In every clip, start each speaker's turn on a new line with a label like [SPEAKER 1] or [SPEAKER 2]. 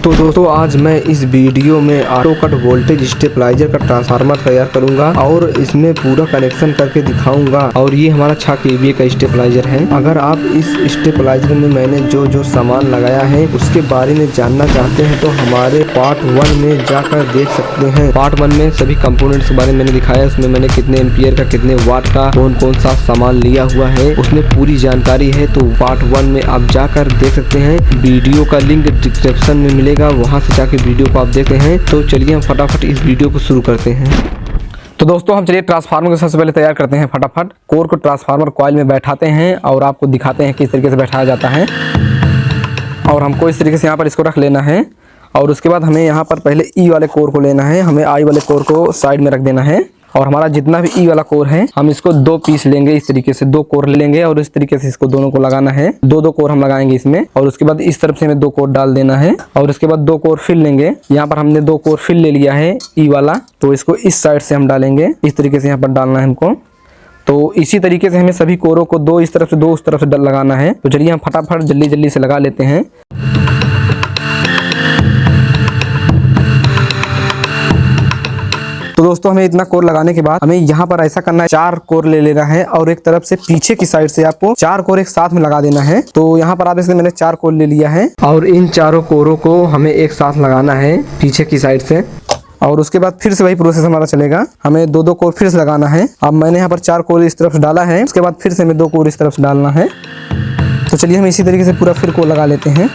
[SPEAKER 1] तो दोस्तों आज मैं इस वीडियो में ऑटो कट वोल्टेज स्टेबलाइजर का ट्रांसफार्मर तैयार करूंगा और इसमें पूरा कनेक्शन करके दिखाऊंगा। और ये हमारा 6 kVA का स्टेबलाइजर है। अगर आप इस स्टेबलाइजर में मैंने जो सामान लगाया है उसके बारे में जानना चाहते हैं तो हमारे पार्ट 1 में जाकर देख सकते हैं। पार्ट 1 में सभी कंपोनेंट्स के बारे में मैंने दिखाया। उसमें मैंने कितने एम्पियर का, कितने वाट का, कौन सा सामान लिया हुआ है उसमें पूरी जानकारी है। तो पार्ट 1 में आप जाकर देख सकते हैं। वीडियो का लिंक डिस्क्रिप्शन में मिलेगा, वहां से जाके वीडियो को आप देखते हैं। तो चलिए हम फटाफट इस वीडियो को शुरू करते हैं। तो दोस्तों हम चलिए ट्रांसफार्मर को सबसे पहले तैयार करते हैं। फटाफट कोर को ट्रांसफार्मर कॉइल में बैठाते हैं और आपको दिखाते हैं किस तरीके से बैठाया जाता है। और हमको इस तरीके से यहाँ पर इसको रख लेना है। और उसके बाद हमें यहाँ पर पहले ई वाले कोर को लेना है, हमें आई वाले कोर को साइड में रख देना है। और हमारा जितना भी ई वाला कोर है हम इसको 2 पीस लेंगे। इस तरीके से 2 कोर लेंगे और इस तरीके से इसको दोनों को लगाना है। 2 कोर हम लगाएंगे इसमें। और उसके बाद इस तरफ से हमें 2 कोर डाल देना है। और उसके बाद 2 कोर फिर लेंगे। यहाँ पर हमने 2 कोर फिर ले लिया है ई वाला, तो इसको इस साइड से हम डालेंगे। इस तरीके से यहाँ पर डालना है हमको। तो इसी तरीके से हमें सभी कोरों को 2 इस तरफ से 2 उस तरफ से लगाना है। तो चलिए हम फटाफट जल्दी से लगा लेते हैं। तो दोस्तों हमें इतना कोर लगाने के बाद हमें यहाँ पर ऐसा करना है, 4 कोर ले लेना है और एक तरफ से पीछे की साइड से आपको 4 कोर एक साथ में लगा देना है। तो यहाँ पर आप इसमें मैंने 4 कोर ले लिया है और इन चारों कोरों को हमें एक साथ लगाना है पीछे की साइड से। और उसके बाद फिर से वही प्रोसेस हमारा चलेगा। हमें 2 कोर फिर से लगाना है। अब मैंने यहाँ पर 4 कोर इस तरफ से डाला है, उसके बाद फिर से हमें 2 कोर इस तरफ से डालना है। तो चलिए हम इसी तरीके से पूरा फिर कोर लगा लेते हैं।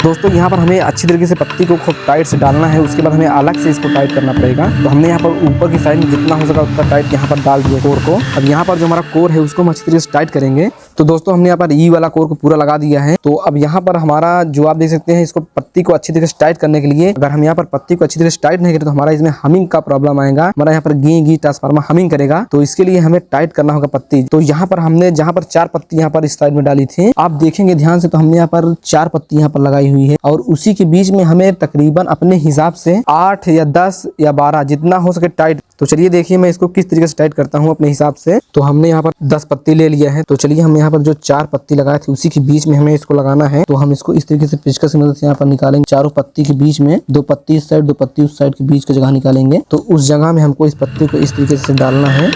[SPEAKER 1] दोस्तों यहाँ पर हमें अच्छी तरीके से पत्ती को खूब टाइट से डालना है। उसके बाद हमें अलग से इसको टाइट करना पड़ेगा। तो हमने यहाँ पर ऊपर की साइड में जितना हो सका उतना टाइट यहाँ पर डाल दिया कोर को। अब यहाँ पर जो हमारा कोर है उसको हम अच्छी तरीके से टाइट करेंगे। तो दोस्तों हमने यहाँ पर ई वाला कोर को पूरा लगा दिया है। तो अब यहाँ पर हमारा जो आप देख सकते हैं, इसको पत्ती को अच्छी तरीके से टाइट करने के लिए अगर हम यहाँ पर पत्ती को अच्छी तरीके से टाइट नहीं करें तो हमारा इसमें हमिंग का प्रॉब्लम आएगा। हमारा यहाँ पर गी ट्रांसफार्मर हमिंग करेगा। तो इसके लिए हमें टाइट करना होगा पत्ती। तो यहाँ पर हमने जहाँ पर 4 पत्ती यहाँ पर इस साइड में डाली थी, आप देखेंगे ध्यान से, तो हमने यहाँ पर 4 पत्ती यहाँ पर लगाई हुई है। और उसी के बीच में हमें तकरीबन अपने हिसाब से 8 या 10 या 12 जितना हो सके टाइट। तो चलिए देखिए मैं इसको किस तरीके से टाइट करता हूँ अपने हिसाब से। तो हमने यहाँ पर 10 पत्ती ले लिया है। तो चलिए हम यहाँ पर जो 4 पत्ती लगाए थे उसी के बीच में हमें इसको लगाना है। तो हम इसको इस तरीके से पेचकस की मदद से यहाँ पर निकालेंगे। चारों पत्ती के बीच में 2 पत्ती इस साइड, 2 पत्ती उस साइड के बीच की जगह निकालेंगे। तो उस जगह में हमको इस पत्ती को इस तरीके से डालना है।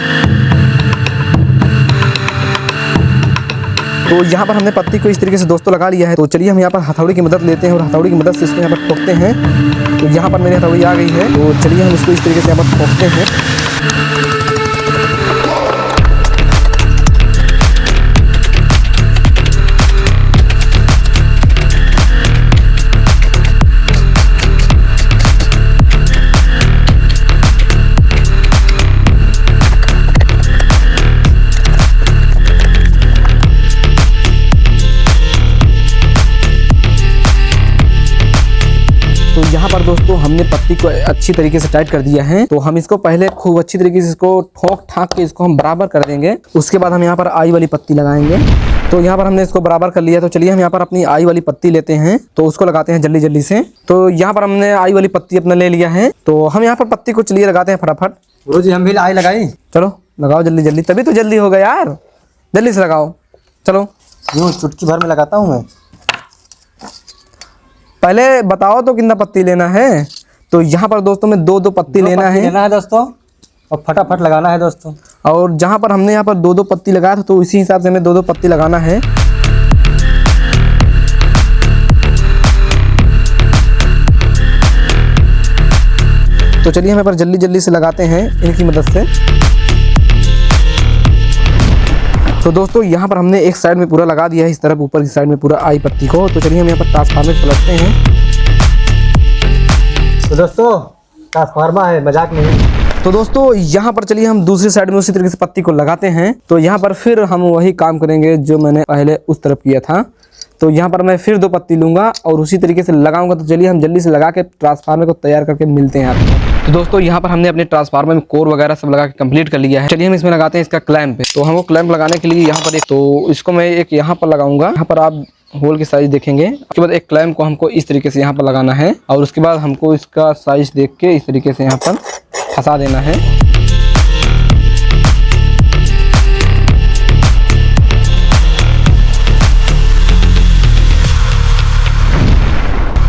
[SPEAKER 1] तो यहाँ पर हमने पत्ती को इस तरीके से दोस्तों लगा लिया है। तो चलिए हम यहाँ पर हथौड़ी की मदद लेते हैं और हथौड़ी की मदद से इसको यहाँ पर ठोकते हैं। तो यहाँ पर मेरी हथौड़ी आ गई है। तो चलिए हम इसको इस तरीके से यहाँ पर ठोकते हैं। तो यहाँ पर दोस्तों हमने पत्ती को अच्छी तरीके से टाइट कर दिया है। तो हम इसको पहले खूब अच्छी तरीके से इसको ठोक ठाक के इसको हम बराबर कर देंगे। उसके बाद हम यहाँ पर आई वाली पत्ती लगाएंगे। तो यहाँ पर हमने इसको बराबर कर लिया। तो चलिए हम यहाँ पर अपनी आई वाली पत्ती लेते हैं, तो उसको लगाते हैं जल्दी से। तो यहाँ पर हमने आई वाली पत्ती अपना ले लिया है। तो हम यहाँ पर पत्ती को चलिए लगाते हैं फटाफट।
[SPEAKER 2] गुरु जी हम भी आई लगाई।
[SPEAKER 1] चलो लगाओ जल्दी, तभी तो जल्दी होगा यार, जल्दी से लगाओ। चलो
[SPEAKER 2] यूँ चुटकी भर में लगाता हूँ मैं।
[SPEAKER 1] पहले बताओ तो कितना पत्ती लेना है। तो यहाँ पर दोस्तों में 2 पत्ती लेना है
[SPEAKER 2] दोस्तों, और फटाफट लगाना है दोस्तों।
[SPEAKER 1] और जहाँ पर हमने यहाँ पर 2 पत्ती लगाया था तो इसी हिसाब से हमें 2 पत्ती लगाना है। तो चलिए हम यहाँ पर जल्दी से लगाते हैं इनकी मदद से। तो दोस्तों यहाँ पर हमने एक साइड में पूरा लगा दिया है, इस तरफ ऊपर की साइड में पूरा आई पत्ती को। तो चलिए हम यहाँ पर ट्रांसफार्मर पलटते हैं।
[SPEAKER 2] तो दोस्तों ट्रांसफार्मर है, मजाक नहीं।
[SPEAKER 1] तो दोस्तों यहाँ पर चलिए हम दूसरी साइड में उसी तरीके से पत्ती को लगाते हैं। तो यहाँ पर फिर हम वही काम करेंगे जो मैंने पहले उस तरफ किया था। तो यहाँ पर मैं फिर 2 पत्ती लूँगा और उसी तरीके से लगाऊंगा। तो चलिए हम जल्दी से लगा के ट्रांसफार्मर को तैयार करके मिलते हैं आपको। तो दोस्तों यहाँ पर हमने अपने ट्रांसफार्मर में कोर वगैरह सब लगा के कंप्लीट कर लिया है। चलिए हम इसमें लगाते हैं इसका क्लैंप। तो हमको क्लैंप लगाने के लिए यहाँ पर तो इसको मैं एक यहाँ पर लगाऊंगा। यहाँ पर आप होल की साइज देखेंगे। उसके बाद एक क्लैंप को हमको इस तरीके से यहाँ पर लगाना है और उसके बाद हमको इसका साइज देख के इस तरीके से यहाँ पर फंसा देना है।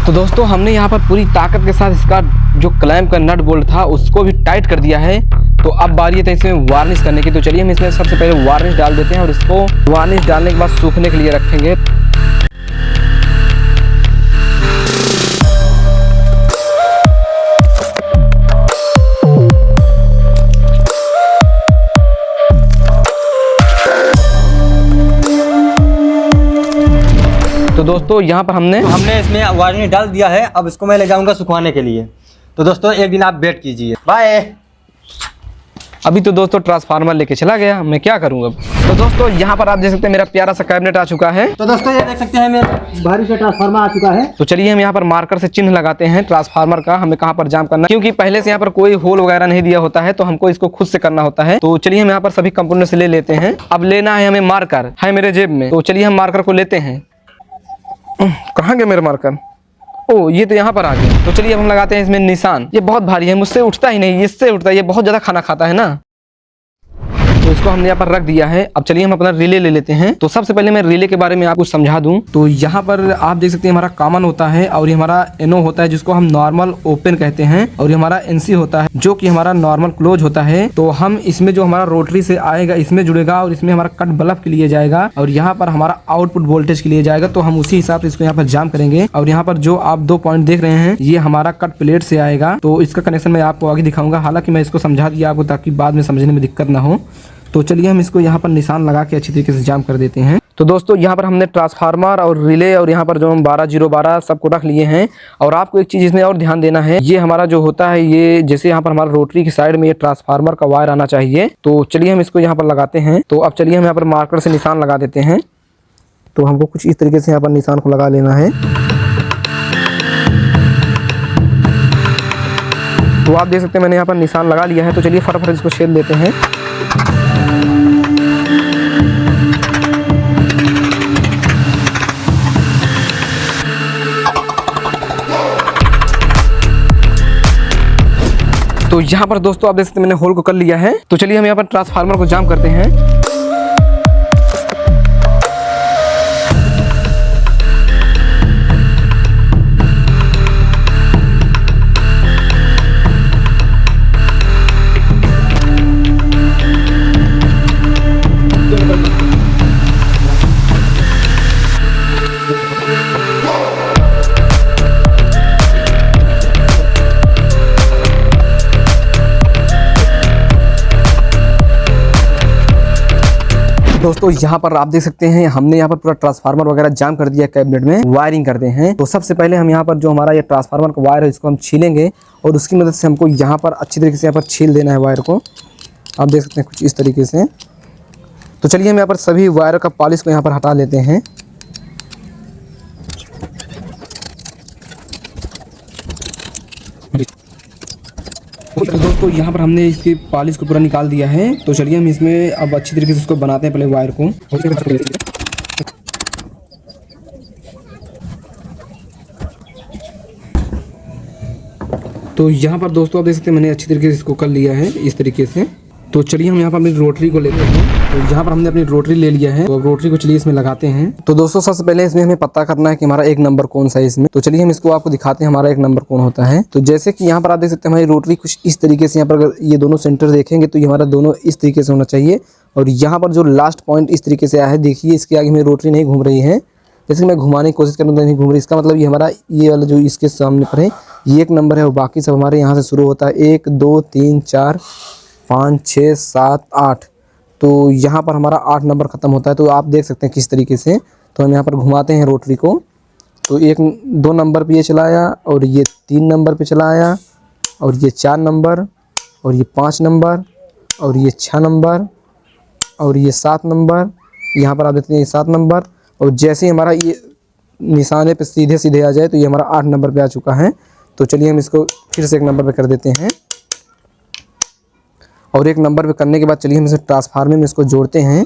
[SPEAKER 1] तो दोस्तों हमने यहाँ पर पूरी ताकत के साथ इसका जो क्लैंप का नट बोल्ट था उसको भी टाइट कर दिया है। तो अब बारी है इसमें वार्निश करने की। तो चलिए हम इसमें सबसे पहले वार्निश डाल देते हैं और इसको वार्निश डालने के बाद सूखने के लिए रखेंगे। तो दोस्तों यहाँ पर हमने
[SPEAKER 2] इसमें वार्निश डाल दिया है। अब इसको मैं ले जाऊंगा सुखवाने के लिए। तो दोस्तों एक दिन आप वेट कीजिए। बाय।
[SPEAKER 1] अभी तो दोस्तों ट्रांसफार्मर लेके चला गया, मैं क्या करूँगा। तो दोस्तों यहाँ पर आप देख सकते हैं मेरा प्यारा सा कैबिनेट आ चुका है।
[SPEAKER 2] तो दोस्तों ये देख सकते हैं मेरा भारी सा ट्रांसफार्मर आ चुका है।
[SPEAKER 1] तो चलिए हम यहाँ पर मार्कर से चिन्ह लगाते हैं ट्रांसफार्मर का, हमें कहाँ पर जाम करना है, क्योंकि पहले से यहाँ पर कोई होल वगैरह नहीं दिया होता है तो हमको इसको खुद से करना होता है। तो चलिए हम यहाँ पर सभी कंपोनेंट से ले लेते हैं। अब लेना है हमें मार्कर, है मेरे जेब में। तो चलिए हम मार्कर को लेते हैं। कहाँ गया मेरा मार्कर? ओ ये तो यहाँ पर आ गया। तो चलिए अब हम लगाते हैं इसमें निशान। ये बहुत भारी है, मुझसे उठता ही नहीं, इससे उठता है, ये बहुत ज़्यादा खाना खाता है ना। तो इसको हमने यहाँ पर रख दिया है। अब चलिए हम अपना रिले ले लेते हैं। तो सबसे पहले मैं रिले के बारे में आपको समझा दूं। तो यहाँ पर आप देख सकते हैं हमारा कॉमन होता है और ये हमारा एनो होता है जिसको हम नॉर्मल ओपन कहते हैं, और ये हमारा एनसी होता है जो कि हमारा नॉर्मल क्लोज होता है। तो हम इसमें जो हमारा रोटरी से आएगा इसमें जुड़ेगा और इसमें हमारा कट बल्ब के लिए जाएगा और यहाँ पर हमारा आउटपुट वोल्टेज के लिए जाएगा। तो हम उसी हिसाब से इसको यहाँ पर जाम करेंगे। और यहाँ पर जो आप 2 पॉइंट देख रहे हैं ये हमारा कट प्लेट से आएगा। तो इसका कनेक्शन मैं आपको आगे दिखाऊंगा, हालांकि मैं इसको समझा दिया आपको ताकि बाद में समझने में दिक्कत ना हो। तो चलिए हम इसको यहाँ पर निशान लगा के अच्छी तरीके से जाम कर देते हैं। तो दोस्तों यहाँ पर हमने ट्रांसफार्मर और रिले और यहाँ पर जो हम 12012 सबको रख लिए हैं। और आपको एक चीज़ इसमें और ध्यान देना है, ये हमारा जो होता है ये जैसे यहाँ पर हमारा रोटरी की साइड में ये ट्रांसफार्मर का वायर आना चाहिए। तो चलिए हम इसको यहाँ पर लगाते हैं। तो अब चलिए हम यहाँ पर मार्कर से निशान लगा देते हैं। तो हमको कुछ इस तरीके से यहाँ पर निशान को लगा लेना है। तो आप देख सकते हैं मैंने यहाँ पर निशान लगा लिया है। तो चलिए फटाफट इसको छेद लेते हैं। तो यहाँ पर दोस्तों आप देख सकते हैं मैंने होल को कर लिया है। तो चलिए हम यहाँ पर ट्रांसफार्मर को जाम करते हैं। दोस्तों यहाँ पर आप देख सकते हैं हमने यहाँ पर पूरा ट्रांसफार्मर वगैरह जाम कर दिया कैबिनेट में। वायरिंग करते हैं। तो सबसे पहले हम यहाँ पर जो हमारा ये ट्रांसफार्मर का वायर है इसको हम छीलेंगे और उसकी मदद से हमको यहाँ पर अच्छी तरीके से यहाँ पर छील देना है वायर को। आप देख सकते हैं कुछ इस तरीके से। तो चलिए हम यहाँ पर सभी वायर का पॉलिश को यहाँ पर हटा लेते हैं। तो दोस्तों यहाँ पर हमने इसकी पॉलिश को पूरा निकाल दिया है। तो चलिए हम इसमें अब अच्छी तरीके से इसको बनाते हैं पहले वायर को। तो यहाँ पर दोस्तों आप देख सकते हैं मैंने अच्छी तरीके से इसको कर लिया है इस तरीके से। तो चलिए हम यहाँ पर अपनी रोटरी को लेते हैं। तो यहाँ पर हमने अपनी रोटरी ले लिया है। तो अब रोटरी को चलिए इसमें लगाते हैं। तो दोस्तों सबसे पहले इसमें हमें पता करना है कि हमारा 1 नंबर कौन सा है इसमें। तो चलिए हम इसको आपको दिखाते हैं हमारा 1 नंबर कौन होता है। तो जैसे कि यहाँ पर आप देख सकते हैं हमारी रोटरी कुछ इस तरीके से, यहाँ पर अगर ये दोनों सेंटर देखेंगे तो ये हमारा दोनों इस तरीके से होना चाहिए। और यहाँ पर जो लास्ट पॉइंट इस तरीके से आया है, देखिए इसके आगे मेरी रोटरी नहीं घूम रही है। जैसे मैं घुमाने की कोशिश कर रहा हूँ नहीं घूम रही, इसका मतलब ये हमारा ये वाला जो इसके सामने पर है ये 1 नंबर है और बाकी सब हमारे यहाँ से शुरू होता है 1 2 3 4 5 6 7 8। तो यहाँ पर हमारा 8 नंबर ख़त्म होता है। तो आप देख सकते हैं किस तरीके से। तो हम यहाँ पर घुमाते हैं रोटरी को। तो 2 नंबर पे ये चलाया और ये 3 नंबर पे चलाया और ये 4 नंबर और ये 5 नंबर और ये 6 नंबर और ये 7 नंबर। यहाँ पर आप देखते हैं ये 7 नंबर। और जैसे ही हमारा ये निशाने पे सीधे सीधे आ जाए तो ये हमारा 8 नंबर पे आ चुका है। तो चलिए हम इसको फिर से 1 नंबर पे कर देते हैं। और 1 नंबर पे करने के बाद चलिए हम इसे ट्रांसफार्मर में इसको जोड़ते हैं।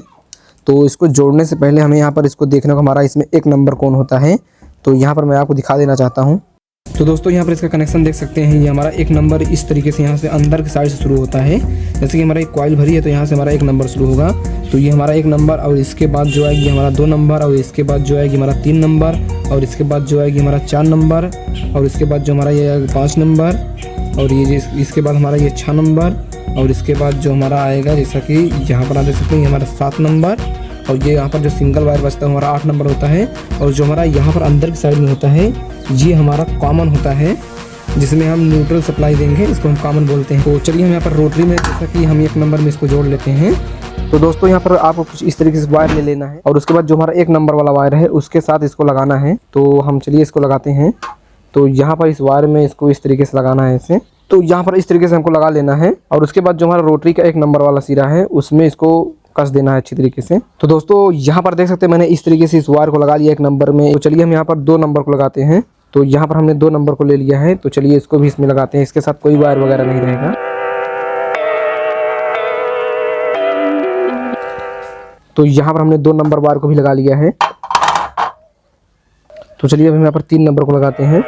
[SPEAKER 1] तो इसको जोड़ने से पहले हमें यहाँ पर इसको देखना को हमारा इसमें 1 नंबर कौन होता है। तो यहाँ पर मैं आपको दिखा देना चाहता हूँ। तो दोस्तों यहाँ पर इसका कनेक्शन देख सकते हैं। ये हमारा एक नंबर इस तरीके से यहाँ से अंदर की साइड से शुरू होता है। जैसे कि हमारा एक कॉइल भरी है तो यहाँ से हमारा एक नंबर शुरू होगा, तो ये हमारा एक नंबर, और इसके बाद जो आएगी हमारा 2 नंबर, और इसके बाद जो आएगी हमारा 3 नंबर, और इसके बाद जो आएगी हमारा 4 नंबर, और इसके बाद जो हमारा ये आएगा 5 नंबर, और ये इसके बाद हमारा ये 6 नंबर, और इसके बाद जो हमारा आएगा जैसा कि यहाँ पर आप देख सकते हैं ये हमारा 7 नंबर, और ये यहाँ पर जो सिंगल वायर बचता है हमारा 8 नंबर होता है। और जो हमारा यहाँ पर अंदर की साइड में होता है ये हमारा कॉमन होता है, जिसमें हम न्यूट्रल सप्लाई देंगे, इसको हम कॉमन बोलते हैं। तो चलिए हम यहाँ पर रोटरी में जैसा कि हम 1 नंबर में इसको जोड़ लेते हैं। तो दोस्तों यहाँ पर आपको कुछ इस तरीके से वायर ले लेना है, और उसके बाद जो हमारा 1 नंबर वाला वायर है उसके साथ इसको लगाना है। तो हम चलिए इसको लगाते हैं। तो यहाँ पर इस वायर में इसको इस तरीके से लगाना है ऐसे। तो यहाँ पर इस तरीके से हमको लगा लेना है, और उसके बाद जो हमारा रोटरी का 1 नंबर वाला सिरा है उसमें इसको कस देना है अच्छी तरीके से। तो दोस्तों यहाँ पर देख सकते हैं मैंने इस तरीके से इस वायर को लगा लिया 1 नंबर में। तो चलिए हम यहाँ पर 2 नंबर को लगाते हैं। तो यहाँ पर हमने 2 नंबर को ले लिया है, तो चलिए इसको भी इसमें लगाते हैं। इसके साथ कोई वायर वगैरह नहीं रहेगा। तो यहाँ पर हमने 2 नंबर वायर को भी लगा लिया है। तो चलिए अब हम यहाँ पर 3 नंबर को लगाते हैं।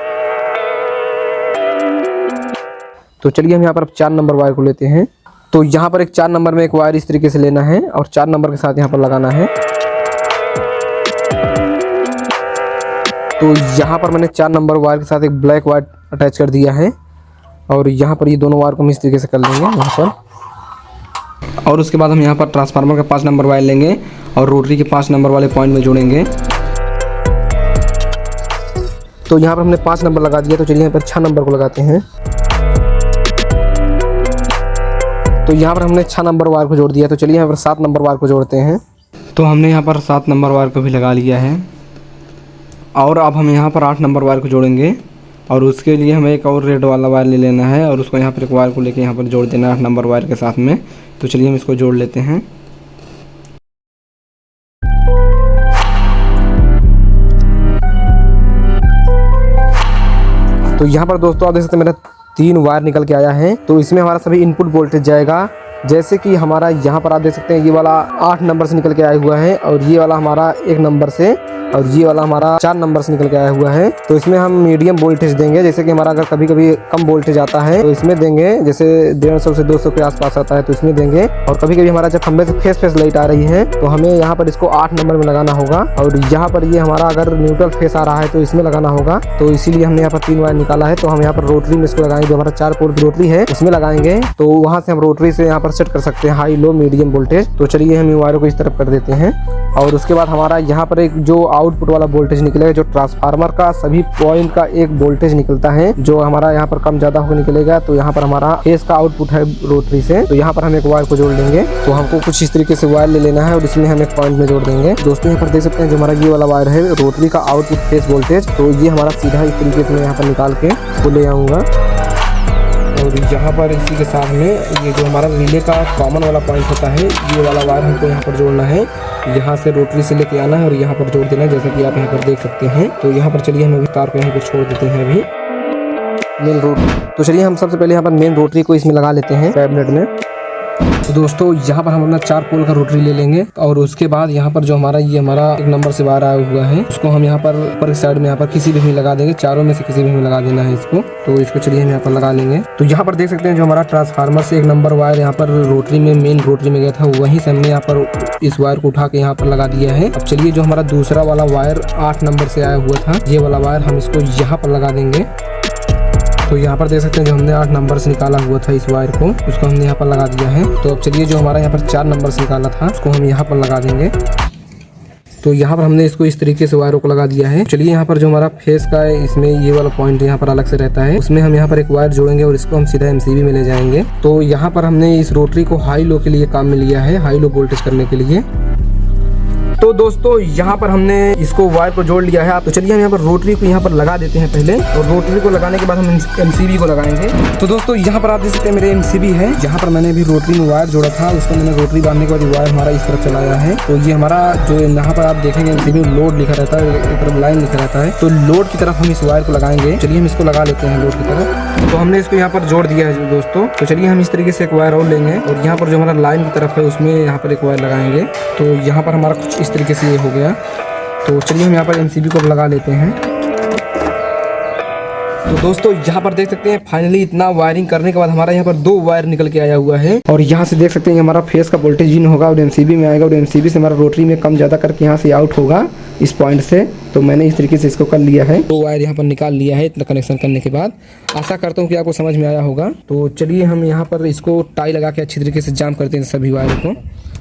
[SPEAKER 1] तो चलिए हम यहाँ पर 4 नंबर वायर को लेते हैं। तो यहाँ पर एक 4 नंबर में एक वायर इस तरीके से लेना है, और 4 नंबर के साथ यहाँ पर लगाना है। तो यहाँ पर मैंने 4 नंबर वायर के साथ एक ब्लैक वायर अटैच कर दिया है, और यहाँ पर ये दोनों वायर को हम इस तरीके से कर लेंगे यहाँ पर। और उसके बाद हम यहाँ पर ट्रांसफार्मर का 5 नंबर वायर लेंगे और रोटरी के 5 नंबर वाले पॉइंट में जोड़ेंगे। तो यहाँ पर हमने 5 नंबर लगा दिया। तो चलिए यहाँ पर 6 नंबर को लगाते हैं। तो यहाँ पर हमने 6 नंबर वायर को जोड़ दिया। तो चलिए यहाँ पर 7 नंबर वायर को जोड़ते हैं। तो हमने यहाँ पर 7 नंबर वायर को भी लगा लिया है, और अब हम यहाँ पर 8 नंबर वायर को जोड़ेंगे, और उसके लिए हमें एक और रेड वाला वायर ले लेना है, और उसको यहाँ पर एक वायर को लेके यहाँ पर जोड़ देना है 8 नंबर वायर के साथ में। तो चलिए हम इसको जोड़ लेते हैं। तो यहाँ पर दोस्तों आप देख सकते हैं मेरा 3 वायर निकल के आया है। तो इसमें हमारा सभी इनपुट वोल्टेज जाएगा, जैसे कि हमारा यहाँ पर आप देख सकते हैं ये वाला 8 नंबर से निकल के आया हुआ है, और ये वाला हमारा 1 नंबर से, और ये वाला हमारा 4 नंबर से निकल के आया हुआ है। तो इसमें हम मीडियम वोल्टेज देंगे, जैसे कि हमारा अगर कभी कभी कम वोल्टेज आता है तो इसमें देंगे, जैसे 150 से 200 के आसपास आता है तो इसमें देंगे। और कभी कभी हमारा जब खंबे से फेस लाइट आ रही है तो हमें यहाँ पर इसको 8 नंबर में लगाना होगा, और यहाँ पर ये हमारा अगर न्यूट्रल फेस आ रहा है तो इसमें लगाना होगा। तो इसीलिए हमने यहाँ पर 3 वायर निकाला है। तो हम यहाँ पर रोटरी में इसको लगाएंगे, जो हमारा 4 पोल की रोटरी है उसमें लगाएंगे। तो वहाँ से हम रोटरी से यहाँ पर सेट कर सकते हैं हाई लो मीडियम वोल्टेज। तो चलिए हम इन वायरों को इस तरफ कर देते हैं, और उसके बाद हमारा यहाँ पर एक जो आउटपुट वाला वोल्टेज निकलेगा, जो ट्रांसफार्मर का सभी पॉइंट का एक वोल्टेज निकलता है, जो हमारा यहाँ पर कम ज्यादा होकर निकलेगा। तो यहाँ पर हमारा फेस का आउटपुट है रोटरी से, तो यहाँ पर हम एक वायर को जोड़ लेंगे। तो हमको कुछ इस तरीके से वायर ले लेना है, और इसमें हम एक पॉइंट में जोड़ देंगे। दोस्तों यहाँ पर देख सकते हैं जो हमारा ये वाला वायर है रोटरी का आउटपुट फेस वोल्टेज, तो ये हमारा सीधा इस तरीके से मैं यहाँ पर निकाल के वो ले आऊँगा। और यहाँ पर इसी के साथ में ये जो हमारा रिले का कॉमन वाला पॉइंट होता है, ये वाला वायर हमको यहाँ पर जोड़ना है। यहाँ से रोटरी से लेके आना है और यहाँ पर जोड़ देना है, जैसा कि आप यहाँ पर देख सकते हैं। तो यहाँ पर चलिए हम अभी तार को यहाँ पर छोड़ देते हैं अभी मेन रोटरी। तो चलिए हम सबसे पहले यहाँ पर मेन रोटरी को इसमें लगा लेते हैं कैबिनेट में। तो दोस्तों यहाँ पर हम अपना 4 पोल का रोटरी ले लेंगे, और उसके बाद यहाँ पर जो हमारा ये हमारा 1 नंबर से वायर आया हुआ है उसको हम यहाँ पर ऊपर की साइड में यहाँ पर किसी भी लगा देंगे। चारों में से किसी भी लगा देना है इसको। तो इसको चलिए हम यहाँ पर लगा लेंगे। तो यहाँ पर देख सकते हैं जो हमारा ट्रांसफार्मर से 1 नंबर वायर यहाँ पर रोटरी में मेन रोटरी में गया था, वहीं से हमने यहाँ पर इस वायर को उठा के यहाँ पर लगा दिया है। अब चलिए जो हमारा दूसरा वाला वायर 8 नंबर से आया हुआ था, ये वाला वायर हम इसको यहाँ पर लगा देंगे। तो यहाँ पर देख सकते हैं जो हमने 8 नंबर से निकाला हुआ था इस वायर को, उसको हमने यहाँ पर लगा दिया है। तो अब चलिए जो हमारा यहाँ पर 4 नंबर से निकाला था उसको हम यहाँ पर लगा देंगे। तो यहाँ पर हमने इसको इस तरीके से वायरों को लगा दिया है। चलिए यहाँ पर जो हमारा फेस का है इसमें ये वाला पॉइंट यहाँ पर अलग से रहता है, उसमें हम यहाँ पर एक वायर जोड़ेंगे और इसको हम सीधा एमसीबी में ले जाएंगे। तो यहाँ पर हमने इस रोटरी को हाई लो के लिए काम में लिया है, हाई लो वोल्टेज करने के लिए। तो दोस्तों यहाँ पर हमने इसको वायर को जोड़ लिया है। तो चलिए हम यहाँ पर रोटरी को यहाँ पर लगा देते हैं पहले, और रोटरी को लगाने के बाद हम एमसीबी को लगाएंगे। तो दोस्तों यहाँ पर आप देख सकते हैं मेरे एमसीबी है, जहाँ पर मैंने अभी रोटरी में वायर जोड़ा था उसको मैंने रोटरी बांधने के बाद वायर हमारा इस तरफ चलाया है। तो ये हमारा जो यहाँ पर आप देखेंगे एमसीबी में लोड लिखा रहता है, एक तरफ लाइन लिखा रहता है। तो लोड की तरफ हम इस वायर को लगाएंगे। चलिए हम इसको लगा लेते हैं लोड की तरफ। तो हमने इसको यहाँ पर जोड़ दिया है दोस्तों। तो चलिए हम इस तरीके से एक वायर और लेंगे, और यहाँ पर जो हमारा लाइन की तरफ है उसमें यहाँ पर एक वायर लगाएंगे। तो यहाँ पर हमारा कुछ इस तरीके से ये हो गया। तो चलिए हम यहाँ पर एमसीबी को लगा लेते हैं। तो दोस्तों यहाँ पर देख सकते हैं फाइनली इतना वायरिंग करने के बाद हमारा यहाँ पर 2 वायर निकल के आया हुआ है। और यहाँ से देख सकते हैं हमारा फेस का वोल्टेज इन होगा और एमसीबी में आएगा और एमसीबी से हमारा रोटरी में कम ज़्यादा करके यहाँ से आउट होगा इस पॉइंट से। तो मैंने इस तरीके से इसको कर लिया है, 2 वायर यहाँ पर निकाल लिया है इतना कनेक्शन करने के बाद। आशा करता हूँ कि आपको समझ में आया होगा। तो चलिए हम यहाँ पर इसको टाई लगा के अच्छी तरीके से जाम करते हैं सभी वायर को।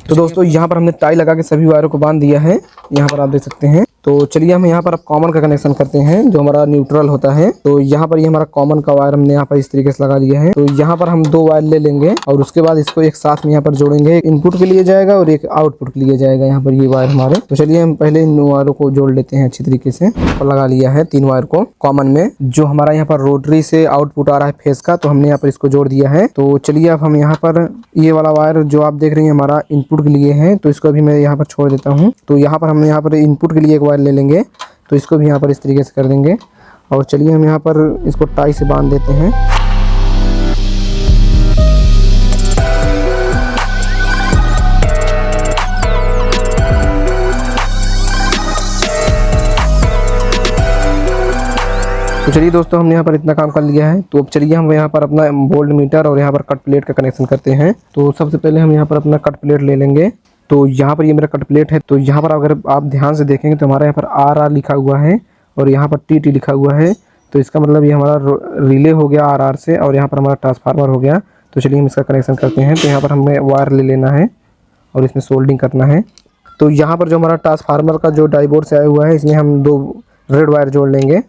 [SPEAKER 1] तो दोस्तों यहाँ पर हमने टाई लगा के सभी वायरों को बांध दिया है, यहाँ पर आप देख सकते हैं। तो चलिए हम यहाँ पर अब कॉमन का कनेक्शन करते हैं जो हमारा न्यूट्रल होता है। तो यहाँ पर ये हमारा कॉमन का वायर हमने यहाँ पर इस तरीके से लगा दिया है। तो यहाँ पर हम 2 वायर ले लेंगे और उसके बाद इसको एक साथ में यहाँ पर जोड़ेंगे। एक इनपुट के लिए जाएगा और एक आउटपुट के लिए जाएगा यहाँ पर ये वायर हमारे। तो चलिए हम पहले इन वायरों को जोड़ लेते हैं अच्छी तरीके से। और लगा लिया है 3 वायर को कॉमन में, जो हमारा यहाँ पर रोटरी से आउटपुट आ रहा है फेस का, तो हमने यहाँ पर इसको जोड़ दिया है। तो चलिए अब हम यहाँ पर ये वाला वायर जो आप देख रहे हैं हमारा इनपुट के लिए है, तो इसको भी मैं यहाँ पर छोड़ देता हूँ। तो यहाँ पर हम यहाँ पर इनपुट के लिए एक वायर ले लेंगे, तो इसको भी यहाँ पर इस तरीके से कर देंगे। और चलिए हम यहाँ पर इसको टाई से बांध देते हैं। तो चलिए दोस्तों हमने यहाँ पर इतना काम कर लिया है। तो अब चलिए हम यहाँ पर अपना वोल्ट मीटर और यहाँ पर कट प्लेट का कनेक्शन करते हैं। तो सबसे पहले हम यहाँ पर अपना कट प्लेट ले लेंगे। तो यहाँ पर ये मेरा कट प्लेट है। तो यहाँ पर अगर आप ध्यान से देखेंगे तो हमारा यहाँ पर RR लिखा हुआ है और यहाँ पर TT लिखा हुआ है। तो इसका मतलब ये हमारा रिले हो गया RR से और यहाँ पर हमारा ट्रांसफार्मर हो गया। तो चलिए हम इसका कनेक्शन करते हैं। तो यहाँ पर हमें वायर ले लेना है और इसमें सोल्डिंग करना है। तो यहाँ पर जो हमारा ट्रांसफार्मर का जो डाईबोर्ड से आया हुआ है, इसमें हम 2 रेड वायर जोड़ लेंगे।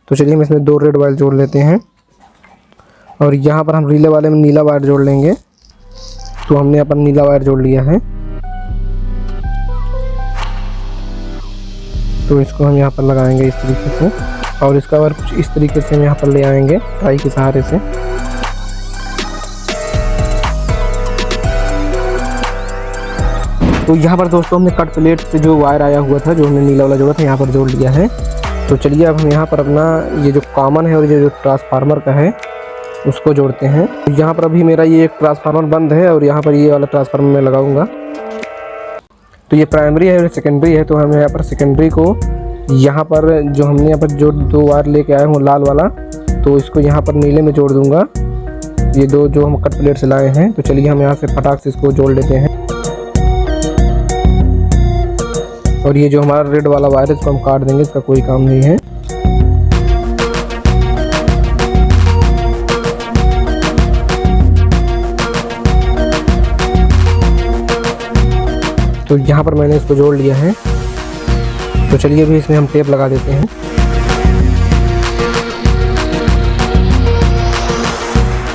[SPEAKER 1] तो चलिए हम इसमें 2 रेड वायर जोड़ लेते हैं और यहाँ पर हम रिले वाले में नीला वायर जोड़ लेंगे। तो हमने यहाँ पर नीला वायर जोड़ लिया है। तो इसको हम यहाँ पर लगाएंगे इस तरीके से और इसका वायर कुछ इस तरीके से हम यहाँ पर ले आएंगे टाई के सहारे से। तो यहाँ पर दोस्तों हमने कट प्लेट से जो वायर आया हुआ था, जो हमने नीला वाला जोड़ा था, यहाँ पर जोड़ लिया है। तो चलिए अब हम यहाँ पर अपना ये जो कॉमन है और ये जो ट्रांसफार्मर का है उसको जोड़ते हैं। तो यहाँ पर अभी मेरा ये एक ट्रांसफार्मर बंद है और यहाँ पर ये वाला ट्रांसफार्मर मैं लगाऊंगा। तो ये प्राइमरी है और सेकेंडरी है। तो हम यहाँ पर सेकेंडरी को यहाँ पर जो हमने यहाँ पर जो 2 वायर लेके आए हूँ लाल वाला, तो इसको यहाँ पर नीले में जोड़ दूंगा। ये 2 जो हम कट प्लेट से लाए हैं। तो चलिए हम यहाँ से फटाक से इसको जोड़ लेते हैं। और ये जो हमारा रेड वाला वायर है इसको हम काट देंगे, इसका कोई काम नहीं है। तो यहाँ पर मैंने इसको जोड़ लिया है। तो चलिए अभी इसमें हम टेप लगा देते हैं।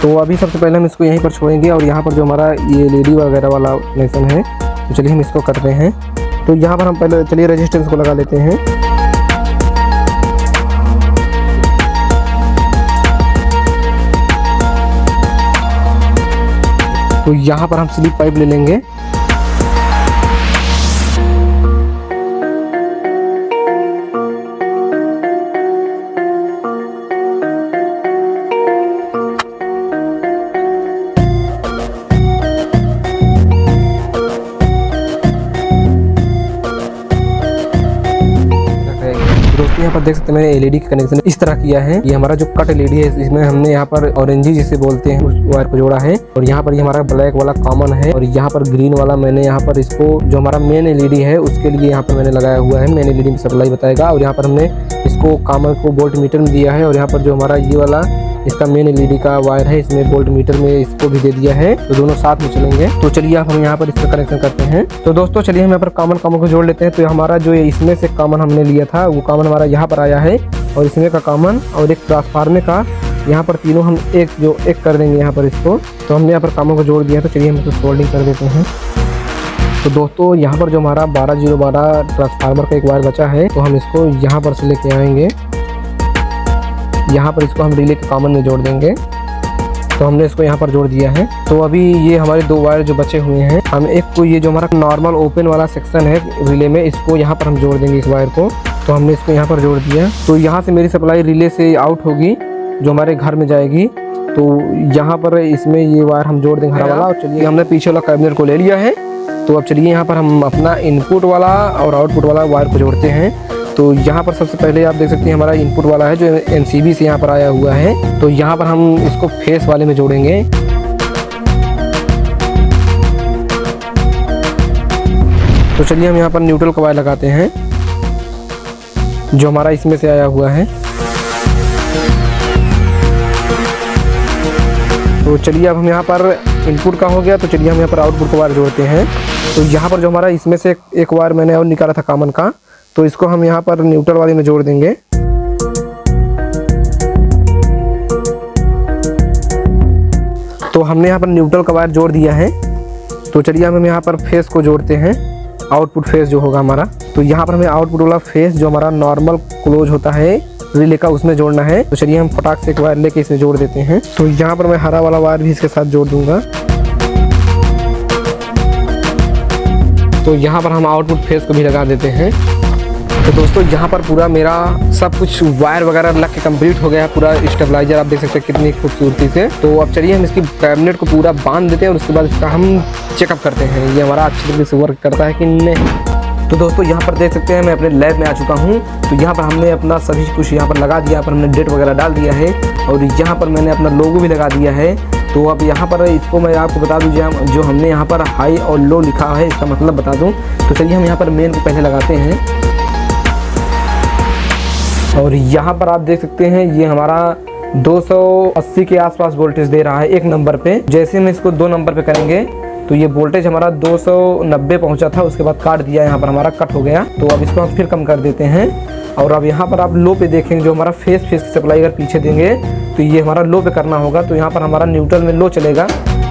[SPEAKER 1] तो अभी सबसे पहले हम इसको यहीं पर छोड़ेंगे और यहाँ पर जो हमारा ये LED वगैरह वाला कनेक्शन है, तो चलिए हम इसको करते हैं। तो यहाँ पर हम पहले चलिए रेजिस्टेंस को लगा लेते हैं। तो यहाँ पर हम स्लिप पाइप ले लेंगे। यहाँ पर देख सकते हैं मैंने LED का कनेक्शन इस तरह किया है। ये हमारा जो कट LED है इसमें हमने यहाँ पर ऑरेंजी जिसे बोलते हैं उस वायर को जोड़ा है और यहाँ पर ये हमारा ब्लैक वाला कॉमन है और यहाँ पर ग्रीन वाला मैंने यहाँ पर इसको जो हमारा मेन LED है उसके लिए यहाँ पर मैंने लगाया हुआ है। मेन LED की सप्लाई बताएगा और यहाँ पर हमने इसको कॉमन को वोल्ट मीटर में दिया है और यहाँ पर जो हमारा ये वाला इसका मेन LED का वायर है इसमें वोल्ट मीटर में इसको भी दे दिया है। तो दोनों साथ में चलेंगे। तो चलिए अब हम यहाँ पर इसका कनेक्शन करते हैं। तो दोस्तों चलिए हम यहाँ पर कॉमन को जोड़ लेते हैं। तो हमारा जो इसमें से कॉमन हमने लिया था वो कॉमन हमारा यहाँ पर आया है और इसमें का कॉमन और एक ट्रांसफार्मर का यहाँ पर तीनों हम एक कर देंगे यहाँ पर इसको। तो हमने यहाँ पर कॉमन को जोड़ दिया। तो चलिए हम इसको सोल्डिंग कर देते हैं। तो दोस्तों यहाँ पर जो हमारा 12012 ट्रांसफार्मर का एक वायर बचा है, तो हम इसको यहाँ पर से लेके आएंगे। यहाँ पर इसको हम रिले के कॉमन में जोड़ देंगे। तो हमने इसको यहाँ पर जोड़ दिया है। तो अभी ये हमारे 2 वायर जो बचे हुए हैं, हम एक को ये जो हमारा नॉर्मल ओपन वाला सेक्शन है रिले में, इसको यहाँ पर हम जोड़ देंगे इस वायर को। तो हमने इसको यहाँ पर जोड़ दिया। तो यहाँ से मेरी सप्लाई रिले से आउट होगी जो हमारे घर में जाएगी। तो यहाँ पर इसमें ये वायर हम जोड़ देंगे हरा वाला। और चलिए हमने पीछे वाला कैबिनेट को ले लिया है। तो अब चलिए यहाँ पर हम अपना इनपुट वाला और आउटपुट वाला वायर को जोड़ते हैं। तो यहाँ पर सबसे पहले आप देख सकते हैं हमारा इनपुट वाला है जो NCB से यहाँ पर आया हुआ है। तो यहाँ पर हम इसको फेस वाले में जोड़ेंगे। तो चलिए हम यहाँ पर न्यूट्रल का वायर लगाते हैं जो हमारा इसमें से आया हुआ है। तो चलिए अब हम यहाँ पर इनपुट का हो गया, तो चलिए हम यहाँ पर आउटपुट का वायर जोड़ते हैं। तो यहाँ पर जो हमारा इसमें से एक वायर मैंने और निकाला था कॉमन का, तो इसको हम यहाँ पर न्यूट्रल वाले में जोड़ देंगे। तो हमने यहाँ पर न्यूट्रल का वायर जोड़ दिया है। तो चलिए हम यहाँ पर फेस को जोड़ते हैं, आउटपुट फेस जो होगा हमारा। तो यहाँ पर हमें आउटपुट वाला फेस जो हमारा नॉर्मल क्लोज होता है रिले का, उसमें जोड़ना है। तो चलिए हम फटाक से एक वायर लेके इसमें जोड़ देते हैं। तो यहाँ पर मैं हरा वाला वायर भी इसके साथ जोड़ दूंगा। तो यहाँ पर हम आउटपुट फेस को भी लगा देते हैं। तो दोस्तों यहाँ पर पूरा मेरा सब कुछ वायर वगैरह लग के कंप्लीट हो गया है। पूरा स्टेबलाइजर आप देख सकते हैं कितनी खूबसूरती से। तो अब चलिए हम इसकी कैबिनेट को पूरा बांध देते हैं और उसके बाद इसका हम चेकअप करते हैं ये हमारा अच्छी तरीके से वर्क करता है कि नहीं। तो दोस्तों यहाँ पर देख सकते हैं मैं अपने लैब में आ चुका हूँ। तो यहाँ पर हमने अपना सभी कुछ यहाँ पर लगा दिया, यहाँ पर हमने डेट वगैरह डाल दिया है और यहाँ पर मैंने अपना लोगो भी लगा दिया है। तो अब यहाँ पर इसको मैं आपको बता दूँ जो हमने यहाँ पर हाई और लो लिखा है इसका मतलब बता दूँ। तो चलिए हम यहाँ पर मेन को पहले लगाते हैं और यहाँ पर आप देख सकते हैं ये हमारा 280 के आसपास वोल्टेज दे रहा है एक नंबर पे। जैसे हम इसको 2 नंबर पे करेंगे तो ये वोल्टेज हमारा 290 पहुंचा था, उसके बाद काट दिया, यहाँ पर हमारा कट हो गया। तो अब इसको हम फिर कम कर देते हैं और अब यहाँ पर आप लो पे देखेंगे जो हमारा फेस की सप्लाई अगर पीछे देंगे तो ये हमारा लो पे करना होगा। तो यहाँ पर हमारा न्यूट्रल में लो चलेगा।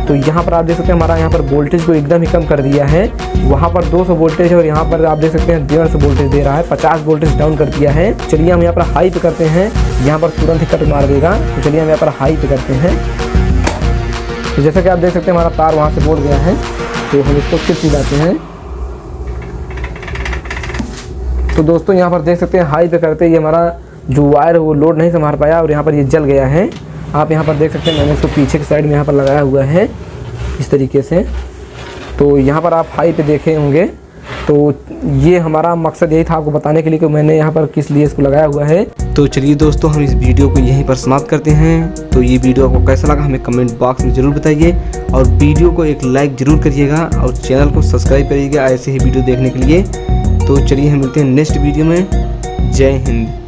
[SPEAKER 1] तो यहाँ पर आप देख सकते हैं हमारा यहाँ पर वोल्टेज को एकदम ही कम कर दिया है। वहाँ पर 200 वोल्टेज है और यहाँ पर आप देख सकते हैं 150 वोल्टेज दे रहा है, 50 वोल्टेज डाउन कर दिया है। चलिए हम यहाँ पर हाई पे करते हैं, यहाँ पर तुरंत ही कट मार देगा। तो चलिए हम यहाँ पर हाई पे करते हैं। तो जैसा कि आप देख सकते हैं हमारा तार वहाँ से बोल गया है। तो हम इसको फिर सिलाते हैं। तो दोस्तों यहाँ पर देख सकते हैं हाई पे करते ये हमारा जो वायर है वो लोड नहीं संभाल पाया और यहाँ पर ये जल गया है। आप यहाँ पर देख सकते हैं मैंने इसको पीछे की साइड में यहाँ पर लगाया हुआ है इस तरीके से। तो यहाँ पर आप हाई पे देखे होंगे। तो ये हमारा मकसद यही था आपको बताने के लिए कि मैंने यहाँ पर किस लिए इसको लगाया हुआ है। तो चलिए दोस्तों हम इस वीडियो को यहीं पर समाप्त करते हैं। तो ये वीडियो आपको कैसा लगा हमें कमेंट बॉक्स में ज़रूर बताइए और वीडियो को एक लाइक ज़रूर करिएगा और चैनल को सब्सक्राइब करिएगा ऐसे ही वीडियो देखने के लिए। तो चलिए हम मिलते हैं नेक्स्ट वीडियो में। जय हिंद।